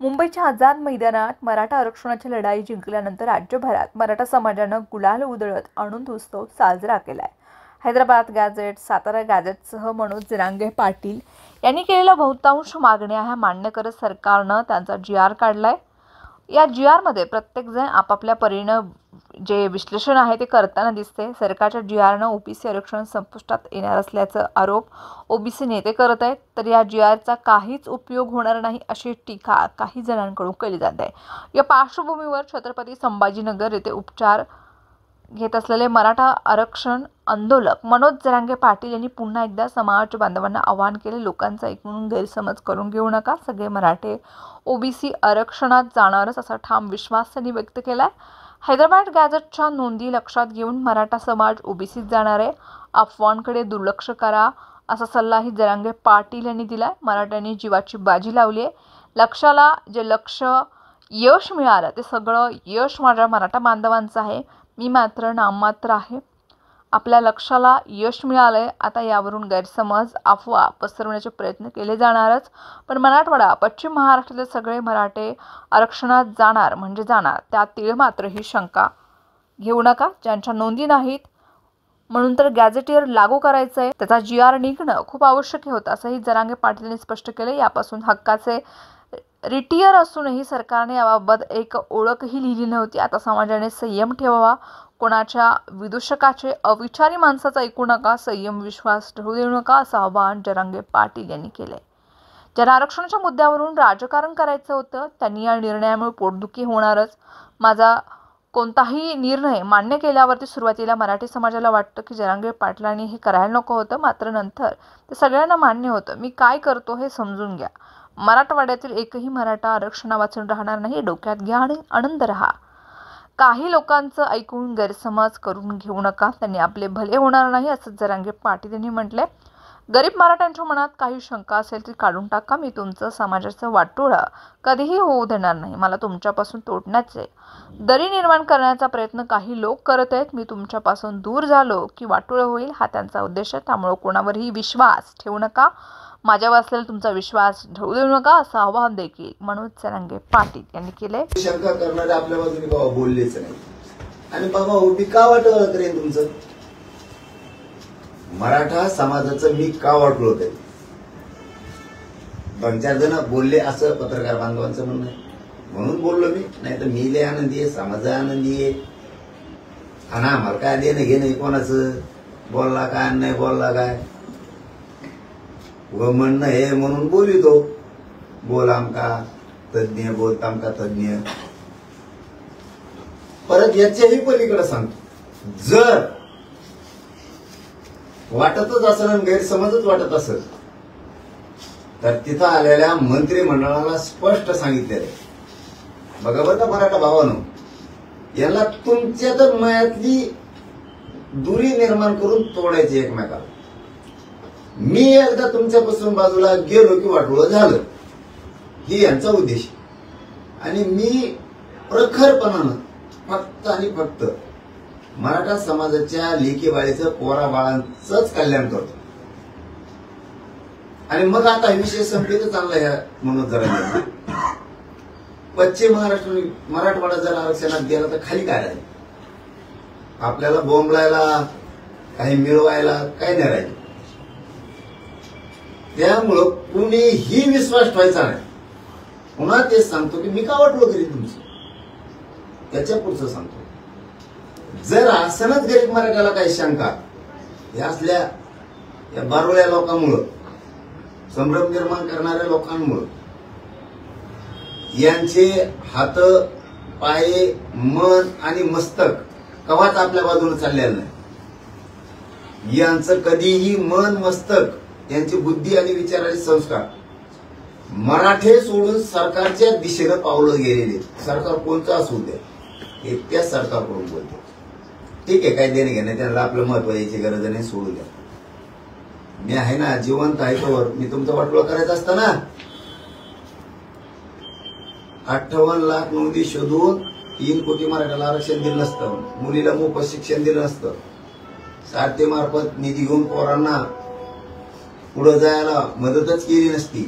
मुंबईच्या आझाद मैदानात मराठा आरक्षणाची लढाई जिंकल्यानंतर राज्यभरात मराठा समाजानं गुलाल उधळत आनंद उत्सव साजरा केलाय। हैदराबाद गॅझेट, सातारा गॅझेटसह मनोज जरांगे पाटील यांनी केलेल्या बहुतांश मागण्या ह्या मान्य करत सरकारनं त्यांचा GR काढलाय। या GR मध्ये प्रत्येक जण आपापल्या परीने जे विश्लेषण आहे ते करताना दिसते। सरकारच्या GR ने OBC आरक्षण संपुष्टात येणार असल्याचा आरोप OBC नेते करत आहेत, तर या GR चा काहीच उपयोग होणार नाही अशी टीका काही जणांकडून केली जात आहे। या पार्श्वभूमीवर छत्रपती संभाजीनगर येथे उपचार घेत असलेले मराठा आरक्षण आंदोलक मनोज जरांगे पाटील यांनी पुन्हा एकदा समाज बांधवांना आवाहन केले, लोकांचा ऐकून गैरसमज करून घेऊ नका, सगळे मराठे OBC आरक्षणात जाणारच असा ठाम विश्वास त्यांनी व्यक्त केलाय। हैदराबाद गॅझेटच्या नोंदी लक्षात घेऊन मराठा समाज OBCत जाणार आहे, अफवांकडे दुर्लक्ष करा असा सल्लाही जरांगे पाटील यांनी दिलाय। मराठ्यांनी जीवाची बाजी लावली आहे, लक्षाला जे यश मिळालं ते सगळं यश माझ्या मराठा बांधवांचं आहे, मी मात्र नाममात्र आहे। आपल्या लक्षाला यश मिळालंय, आता यावरून गैरसमज अफवा पसरवण्याचे प्रयत्न केले जाणारच, पण मराठवाडा पश्चिम महाराष्ट्रातले सगळे मराठे आरक्षणात जाणार म्हणजे जाणार, त्यातील मात्र ही शंका घेऊ नका। ज्यांच्या नोंदी नाहीत म्हणून तर गॅझेटियर लागू करायचं आहे, त्याचा GR निघणं खूप आवश्यक होतं असंही जरांगे पाटील यांनी स्पष्ट केले। यापासून हक्काचे रिटियर असूनही सरकारने याबाबत एक ओळखही लिहिली नव्हती। आता समाजाने संयम ठेवावा, कोणाच्या विदूषकाचे अविचारी माणसाचं ऐकू नका, संयम विश्वास ठेवू देऊ नका असं आवाहन जरांगे पाटील यांनी केले। ज्यांना आरक्षणाच्या मुद्द्यावरून राजकारण करायचं होतं त्यांनी या निर्णयामुळे पोटदुखी होणारच। माझा कोणताही निर्णय मान्य केल्यावरती सुरुवातीला मराठी समाजाला वाटतं की जरांगे पाटलांनी हे करायला नको होतं, मात्र नंतर ते सगळ्यांना मान्य होतं। मी काय करतो हे समजून घ्या, मराठवाड्यातील एकही मराठा आरक्षणावाचून राहणार नाही, डोक्यात घ्या आणि आनंद राहा। काही लोकांचं ऐकून गैरसमज करून घेऊ नका, त्यांनी आपले भले होणार नाही असं जरांगे पाटील यांनी म्हटलंय। गरीब मराठ्यांच्या मनात काही शंका असेल ती काढून टाका, मी तुमचं समाजाचं वाटोळं कधीही होऊ देणार नाही, मला तुमच्यापासून तोडण्याचे दरी निर्माण करण्याचा प्रयत्न काही लोक करत आहेत, मी तुमच्यापासून दूर झालो की वाटोळं होईल हा त्यांचा उद्देश आहे, त्यामुळे कोणावरही विश्वास ठेवू नका, माझ्यावर असलेला तुमचा विश्वास ठेवू देऊ नका असं आवाहन देखील मनोज जरांगे पाटील यांनी केले। शंका करणारे आपल्या बाजूने बाबा बोललेच नाही आणि बाबा उभी का वाटलं करेन तुमचं मराठा समाजाचं मी का वाटलो होते 2-4 जण बोलले असं पत्रकार बांधवांचं म्हणणं आहे, म्हणून बोललो मी, नाही तर मी लय आनंदी आहे, समाज आनंदी आहे आणि आम्हाला काय देणं घेणं कोणाचं बोलला काय नाही बोलला काय व म्हणणं हे म्हणून बोलितो, बोल आमका तज्ञ बोलत आमका तज्ञ। परत याच्याही पलीकडे सांगतो, जर वाटतच असेल आणि गैरसमजच वाटत असेल तर तिथं आलेल्या मंत्रिमंडळाला स्पष्ट सांगितलेलं आहे, बघा बरं का मराठा भावांनो, याला तुमच्या तर मयातली दुरी निर्माण करून तोडायची एकमेकाला। मी एकदा तुमच्यापासून बाजूला गेलो की वाटोळं झालं ही यांचा उद्देश, आणि मी प्रखरपणानं फक्त आणि फक्त मराठा समाजाच्या लेकी बाळीचं पोरा बाळांचंच कल्याण करतो। आणि मग आता हे विषय संपले तर चांगला ह्या मनोज जरांगे पश्चिम महाराष्ट्र मराठवाडा जर आरक्षणात गेला तर खाली काय राहील, आपल्याला बोंबलायला काही मिळवायला काही नाही राहील। त्यामुळं कुणीही विश्वास ठेवायचा नाही। पुन्हा तेच सांगतो की मी का वाटलो करीन तुमचं, त्याच्या पुढचं सांगतो, जर असनच गरीब मराठ्याला काही शंका या असल्या या बारोळ्या लोकांमुळं संभ्रम निर्माण करणाऱ्या लोकांमुळं यांचे हात पाय मन आणि मस्तक कवाच आपल्या बाजूने चाललेलं नाही। यांचं कधीही मन मस्तक यांची बुद्धी आणि विचाराचे संस्कार मराठे सोडून सरकारच्या दिशेनं पावलं गेलेले, सरकार कोणतं असू द्या हे त्या सरकारकडून बोलतो, ठीक आहे काय देणे घेणे त्यांना आपलं महत्व यायची गरज नाही, सोडू द्या, मी आहे ना जिवंत आहे तोवर मी तुमचं वाटोळं करायचं असतं ना। 58 लाख नोंदी शोधून 3 कोटी मराठ्याला आरक्षण दिलं नसतं, मुलीला मोफत शिक्षण दिलं नसतं, सारथी मार्फत निधी घेऊन पोरांना पुढे जायला मदतच केली नसती,